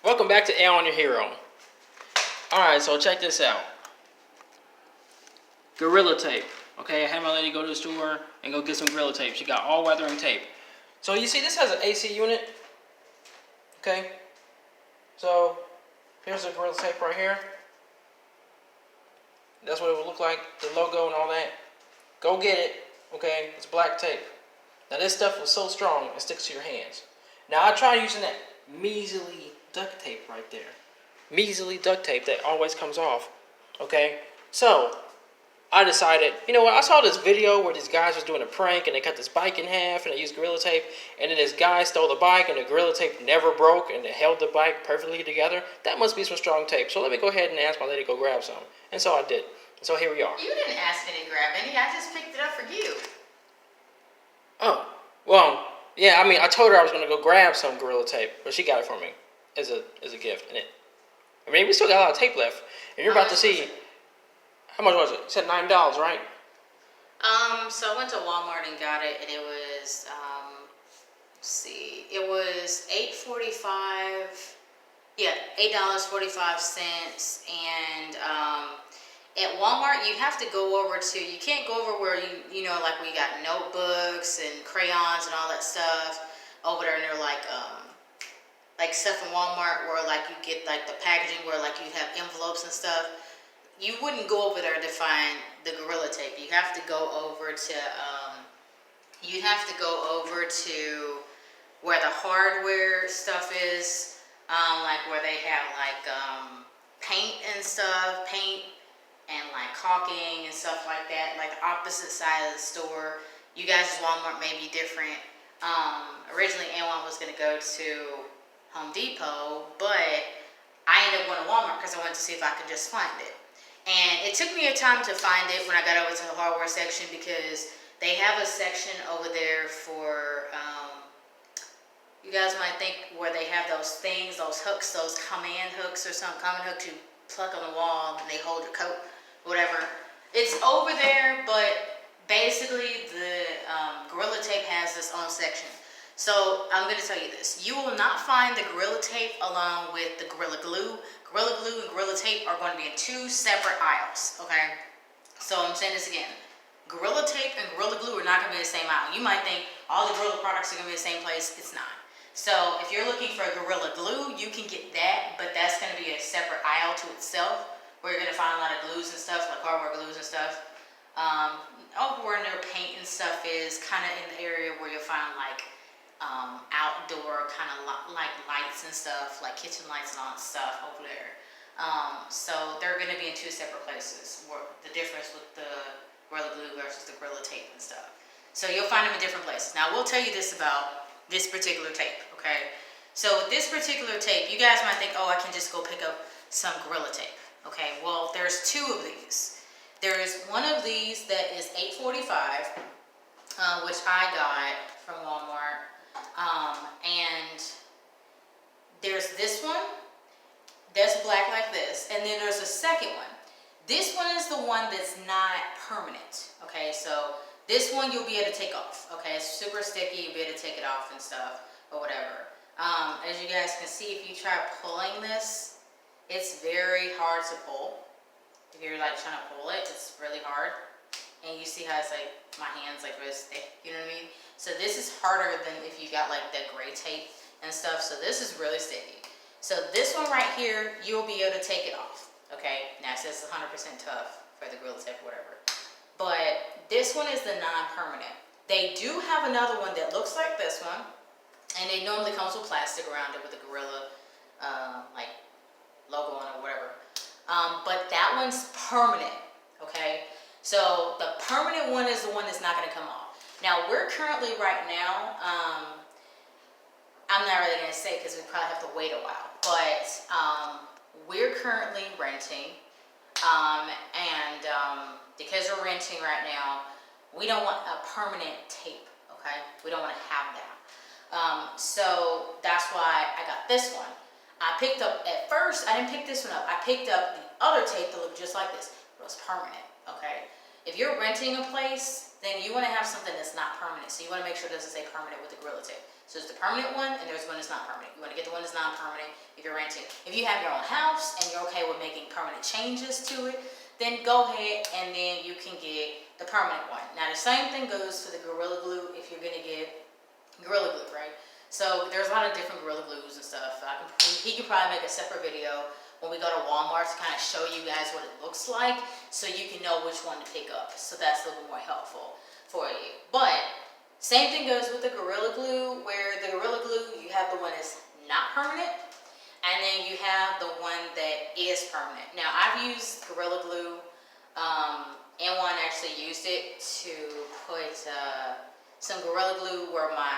Welcome back to Aeon Your Hero. Alright, so check this out. Gorilla Tape. Okay, I had my lady go to the store and go get some Gorilla Tape. She got all weathering tape. So you see this has an AC unit. Okay. So here's the Gorilla Tape right here. That's what it would look like. The logo and all that. Go get it. Okay, it's black tape. Now this stuff is so strong it sticks to your hands. Now I tried using that measly duct tape right there. Measly duct tape that always comes off. Okay, so I decided, you know what, I saw this video where these guys was doing a prank and they cut this bike in half and they used Gorilla Tape, and then this guy stole the bike and the Gorilla Tape never broke and it held the bike perfectly together. That must be some strong tape. So let me go ahead and ask my lady to go grab some. And so I did. And so here we are. You didn't ask me to grab any. I just picked it up for you. Oh, well, yeah, I mean, I told her I was going to go grab some Gorilla Tape, but she got it for me as a gift. And I mean, we still got a lot of tape left. And you're about to see, how much was it? You said $9, right? So I went to Walmart and got it, and it was, let's see, it was $8.45, yeah, $8.45, and, at Walmart, you have to go over to, you can't go over where you know, like where you got notebooks and crayons and all that stuff over there, and they're like stuff in Walmart where like you get like the packaging where like you have envelopes and stuff. You wouldn't go over there to find the Gorilla Tape. You have to go over to, you'd have to go over to where the hardware stuff is, like where they have like paint and stuff, paint and like caulking and stuff like that, like the opposite side of the store. You guys' Walmart may be different. Originally, Aeon was going to go to Home Depot, but I ended up going to Walmart because I wanted to see if I could just find it. And it took me a time to find it when I got over to the hardware section, because they have a section over there for, you guys might think where they have those things, those hooks, those command hooks or some command hooks you pluck on the wall and they hold your coat, whatever. It's over there, but basically the Gorilla Tape has its own section. So I'm going to tell you this. You will not find the Gorilla Tape along with the Gorilla Glue. Gorilla Glue and Gorilla Tape are going to be in two separate aisles, okay? So I'm saying this again. Gorilla Tape and Gorilla Glue are not going to be in the same aisle. You might think all the Gorilla products are going to be in the same place. It's not. So if you're looking for Gorilla Glue, you can get that, but that's going to be a separate aisle to itself, where you're going to find a lot of glues and stuff, like hardware glues and stuff. Over where their paint and stuff is, kind of in the area where you'll find like outdoor kind of like lights and stuff, like kitchen lights and all that stuff over there. So they're going to be in two separate places, where the difference with the Gorilla Glue versus the Gorilla Tape and stuff. So you'll find them in different places. Now, I will tell you this about this particular tape, okay? So with this particular tape, you guys might think, oh, I can just go pick up some Gorilla Tape, okay? Well, there's two of these. There's one of these that is $8.45, which I got from Walmart. And there's this one that's black like this, and then there's a second one. This one is the one that's not permanent, okay? So this one you'll be able to take off, okay? It's super sticky, you'll be able to take it off and stuff, or whatever. As you guys can see, if you try pulling this, it's very hard to pull. If you're like trying to pull it, it's really hard. And you see how it's like, my hand's like really thick, you know what I mean? So this is harder than if you got like that gray tape and stuff. So this is really sticky. So this one right here, you'll be able to take it off, okay? Now it says 100% tough for the Gorilla Tape or whatever. But this one is the non-permanent. They do have another one that looks like this one, and it normally comes with plastic around it with a Gorilla like logo on it or whatever. But that one's permanent, okay? So the permanent one is the one that's not going to come off. Now we're currently right now, I'm not really going to say because we probably have to wait a while, but we're currently renting, and because we're renting right now, we don't want a permanent tape, okay? We don't want to have that. So that's why I got this one. I picked up, at first, I didn't pick this one up. I picked up the other tape that looked just like this, but it was permanent, okay? If you're renting a place, then you want to have something that's not permanent. So you want to make sure it doesn't say permanent with the Gorilla Tape. So there's the permanent one, and there's one that's not permanent. You want to get the one that's non-permanent if you're renting. If you have your own house and you're okay with making permanent changes to it, then go ahead and then you can get the permanent one. Now the same thing goes for the Gorilla Glue if you're gonna get Gorilla Glue, right? So there's a lot of different Gorilla Glues and stuff. He could probably make a separate video when we go to Walmart to kind of show you guys what it looks like so you can know which one to pick up. So that's a little bit more helpful for you. But same thing goes with the Gorilla Glue, where the Gorilla Glue, you have the one that's not permanent, and then you have the one that is permanent. Now I've used Gorilla Glue, and one actually used it to put some Gorilla Glue where my,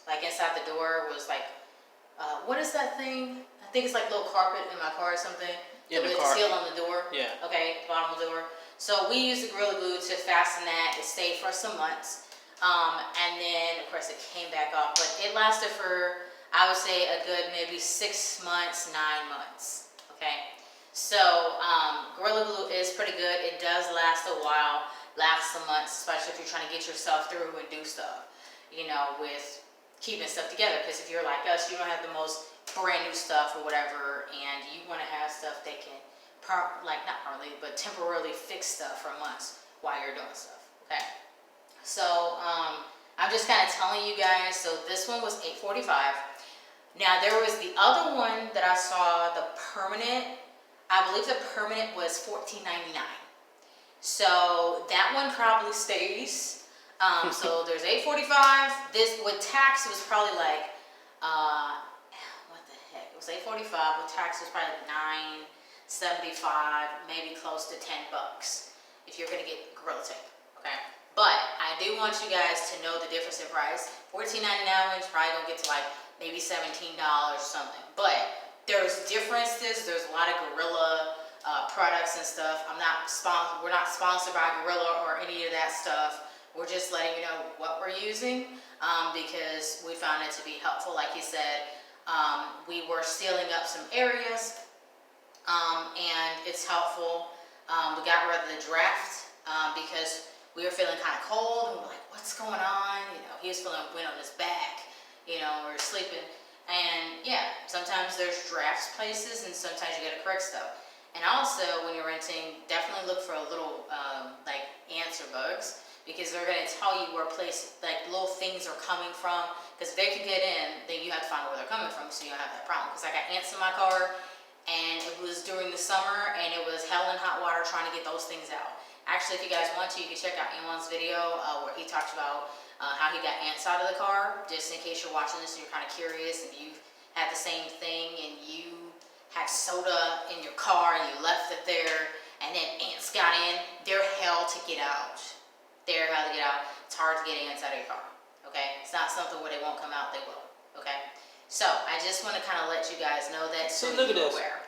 like inside the door was like, what is that thing? I think it's like a little carpet in my car or something. Yeah, the with carpet. seal on the door. Yeah. Okay, bottom of the door. So we used the Gorilla Glue to fasten that. It stayed for some months. And then, of course, it came back off. But it lasted for, I would say, a good maybe 6 months, 9 months. Okay? So, Gorilla Glue is pretty good. It does last a while, lasts some months, especially if you're trying to get yourself through and do stuff, you know, with keeping stuff together. Because if you're like us, you don't have the most brand new stuff or whatever, and you want to have stuff that can, not permanently, but temporarily fix stuff for months while you're doing stuff. Okay? So, I'm just kind of telling you guys. So this one was $8.45. Now there was the other one that I saw, the permanent. I believe the permanent was $14.99. So that one probably stays. So there's $8.45. This with tax it was probably like, what the heck? It was $8.45 with tax it was probably like $9.75, maybe close to $10 if you're gonna get Gorilla Tape. Okay. But I do want you guys to know the difference in price. $14.99 is probably gonna get to like maybe $17 or something. But there's differences. There's a lot of Gorilla products and stuff. We're not sponsored by Gorilla or any of that stuff. We're just letting you know what we're using because we found it to be helpful. Like you said, we were sealing up some areas and it's helpful. We got rid of the draft because we were feeling kind of cold and we were like, what's going on? You know, he was feeling wind on his back, you know, we were sleeping. And yeah, sometimes there's drafts places and sometimes you gotta correct stuff. And also when you're renting, definitely look for a little like ants or bugs because they're gonna tell you where like little things are coming from. Because if they can get in, then you have to find out where they're coming from so you don't have that problem. Because I got ants in my car and it was during the summer and it was hell and hot water trying to get those things out. Actually, if you guys want to, you can check out Elon's video where he talks about how he got ants out of the car. Just in case you're watching this and you're kind of curious and you've had the same thing and you had soda in your car and you left it there and then ants got in, they're hell to get out. They're hell to get out. It's hard to get ants out of your car. Okay? It's not something where they won't come out, they will. Okay? So, I just want to kind of let you guys know that so look at you're this. aware.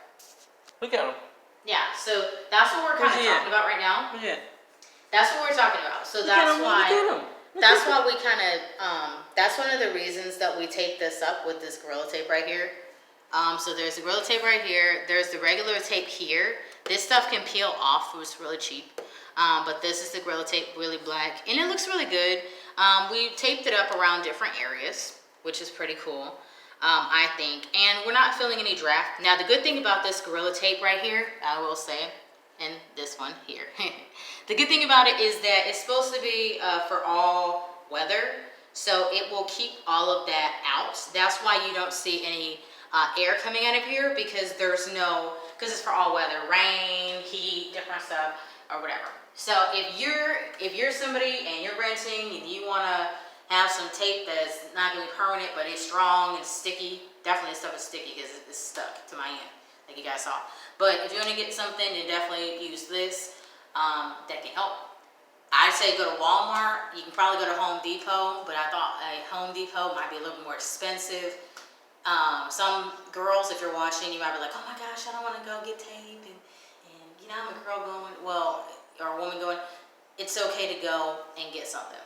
Look at him. Yeah, so that's what we're kind of talking about right now. Yeah. That's what we're talking about. So that's why we kind of, that's one of the reasons that we tape this up with this Gorilla Tape right here. So there's the Gorilla Tape right here. There's the regular tape here. This stuff can peel off. It was really cheap. But this is the Gorilla Tape, really black. And it looks really good. We taped it up around different areas, which is pretty cool. I think. And we're not feeling any draft. Now, the good thing about this Gorilla Tape right here, I will say, and this one here. The good thing about it is that it's supposed to be for all weather. So it will keep all of that out. That's why you don't see any air coming out of here because because it's for all weather, rain, heat, different stuff, or whatever. So if you're somebody and you're renting and you want to have some tape that's not going to be permanent, but it's strong and sticky. Definitely this stuff is sticky because it's stuck to my end, like you guys saw. But if you want to get something, then definitely use this. That can help. I'd say go to Walmart. You can probably go to Home Depot, but I thought a Home Depot might be a little bit more expensive. Some girls, if you're watching, you might be like, oh my gosh, I don't want to go get tape. And you know, I'm a girl going, or a woman going, it's okay to go and get something.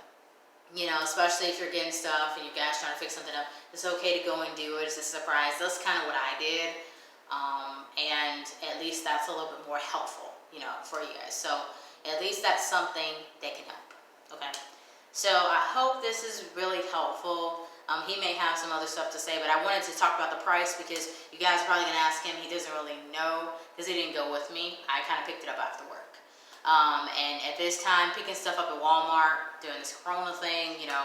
You know, especially if you're getting stuff and you guys trying to fix something up, it's okay to go and do it. It's a surprise. That's kind of what I did. And at least that's a little bit more helpful, you know, for you guys. So at least that's something that can help. Okay. So I hope this is really helpful. He may have some other stuff to say, but I wanted to talk about the price because you guys are probably gonna ask him. He doesn't really know because he didn't go with me. I kind of picked it up after work. And at this time, picking stuff up at Walmart, doing this Corona thing, you know,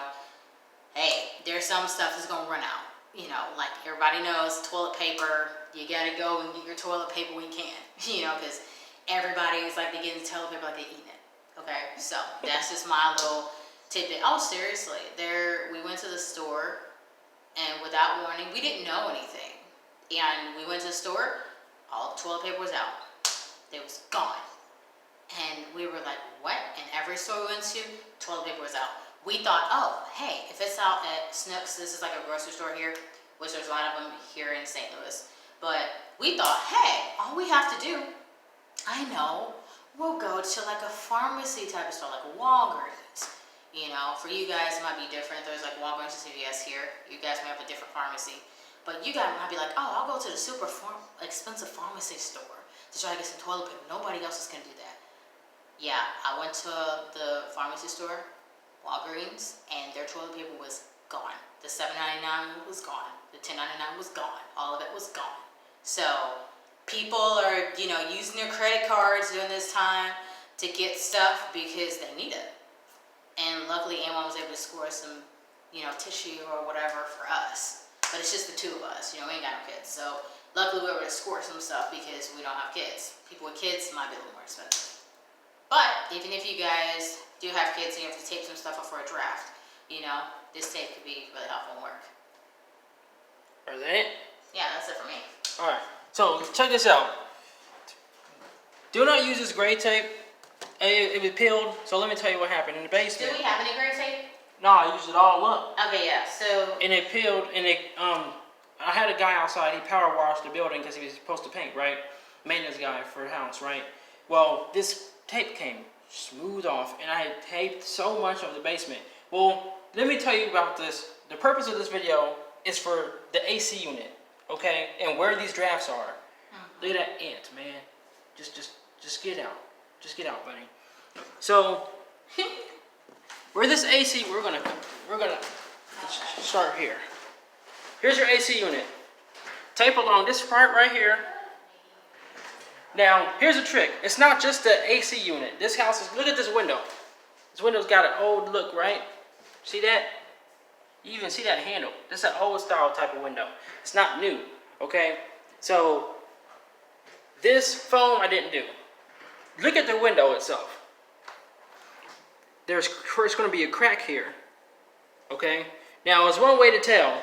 hey, there's some stuff that's gonna run out. You know, like everybody knows, toilet paper, you gotta go and get your toilet paper when you can. You know, because everybody is like, they get the toilet paper like they eat it. Okay, so that's just my little tidbit. Oh, seriously, we went to the store, and without warning, we didn't know anything. And we went to the store, all the toilet paper was out. It was gone. And we were like, what? And every store we went to, toilet paper was out. We thought, oh, hey, if it's out at Snooks, this is like a grocery store here, which there's a lot of them here in St. Louis. But we thought, hey, all we have to do, I know, we'll go to like a pharmacy type of store, like a Walgreens. You know, for you guys it might be different. There's like Walgreens and CVS here. You guys may have a different pharmacy. But you guys might be like, oh, I'll go to the super expensive pharmacy store to try to get some toilet paper. Nobody else is going to do that. Yeah, I went to the pharmacy store, Walgreens, and their toilet paper was gone. The $7.99 was gone. The $10.99 was gone. All of it was gone. So people are, you know, using their credit cards during this time to get stuff because they need it. And luckily, Amon was able to score some, you know, tissue or whatever for us. But it's just the two of us, you know, we ain't got no kids. So luckily, we were able to score some stuff because we don't have kids. People with kids might be a little more expensive. But even if you guys do have kids and you have to tape some stuff up for a draft, you know, this tape could be really helpful and work. Are that it? Yeah, that's it for me. Alright, so check this out. Do not use this gray tape. It was peeled, so let me tell you what happened in the basement. Do we have any gray tape? No, I used it all up. Okay, yeah, so... And it peeled, and I had a guy outside, he power washed the building because he was supposed to paint, right? Maintenance guy for the house, right? Well, this tape came smooth off, and I had taped so much of the basement. Well, let me tell you about this. The purpose of this video is for the AC unit, okay? And where these drafts are. Look at that ant, man. Just get out. Just get out, buddy. So, where this AC, we're gonna start here. Here's your AC unit. Tape along this part right here. Now, here's a trick. It's not just the AC unit. This house is, look at this window. This window's got an old look, right? See that? You even see that handle. This is an old style type of window. It's not new, okay? So, this foam I didn't do. Look at the window itself. There's first going to be a crack here, okay? Now, there's one way to tell.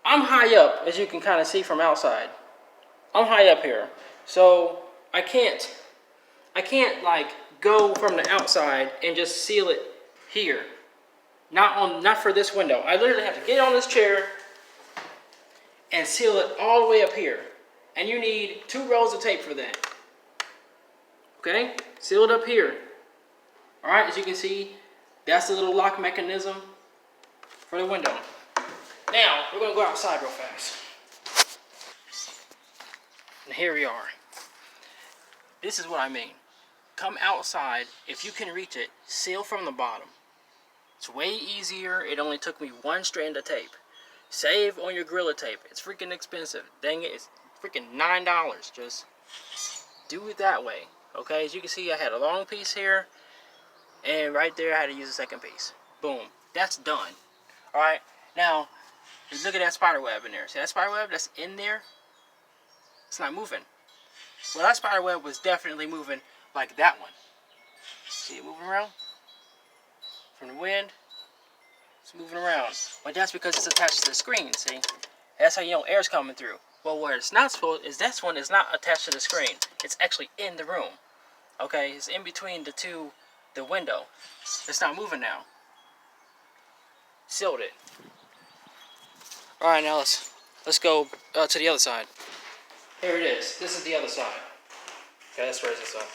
I'm high up, as you can kind of see from outside. I'm high up here, so I can't like go from the outside and just seal it here. Not for this window. I literally have to get on this chair and seal it all the way up here. And you need 2 rolls of tape for that. Okay? Seal it up here. Alright, as you can see, that's the little lock mechanism for the window. Now, we're going to go outside real fast. And here we are. This is what I mean. Come outside, if you can reach it, seal from the bottom. It's way easier. It only took me 1 strand of tape. Save on your Gorilla Tape. It's freaking expensive. Dang it, it's freaking $9. Just do it that way. Okay, as you can see, I had a long piece here, and right there I had to use a second piece. Boom. That's done. Alright, now, look at that spider web in there. See that spider web that's in there? It's not moving. Well, that spider web was definitely moving like that one. See it moving around? From the wind, it's moving around. But that's because it's attached to the screen, see? That's how you know air's coming through. Well, where it's not supposed is this one is not attached to the screen. It's actually in the room. Okay, it's in between the window. It's not moving now. Sealed it. All right, now let's go to the other side. Here it is. This is the other side. Okay, let's raise this up.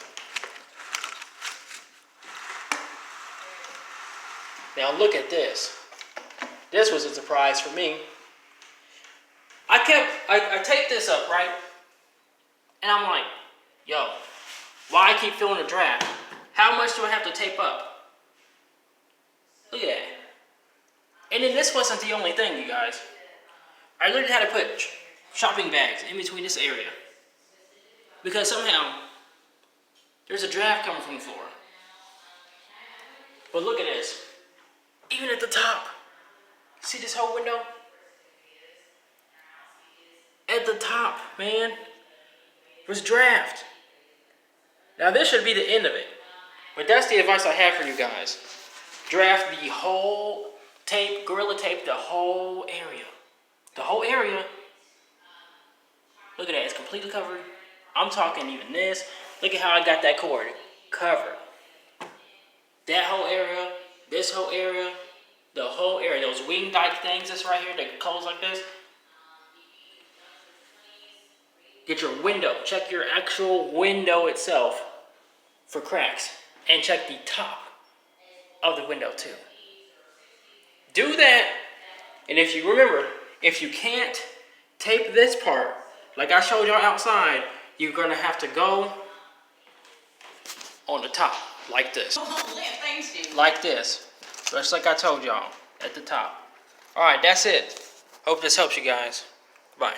Now look at this. This was a surprise for me. I taped this up, right? And I'm like, yo, why I keep feeling a draft? How much do I have to tape up? Look at that. And then this wasn't the only thing, you guys. I literally had to put shopping bags in between this area. Because somehow, there's a draft coming from the floor. But look at this. Even at the top. See this whole window? At the top, man, was draft. Now this should be the end of it. But that's the advice I have for you guys. Draft the whole tape, Gorilla Tape the whole area. The whole area. Look at that, it's completely covered. I'm talking even this. Look at how I got that cord covered. That whole area, this whole area, the whole area. Those wing dike things that's right here that close like this. Get your window. Check your actual window itself for cracks. And check the top of the window too. Do that. And if you remember, if you can't tape this part, like I showed y'all outside, you're gonna have to go on the top, like this. Like this. Just like I told y'all, at the top. Alright, that's it. Hope this helps you guys. Bye.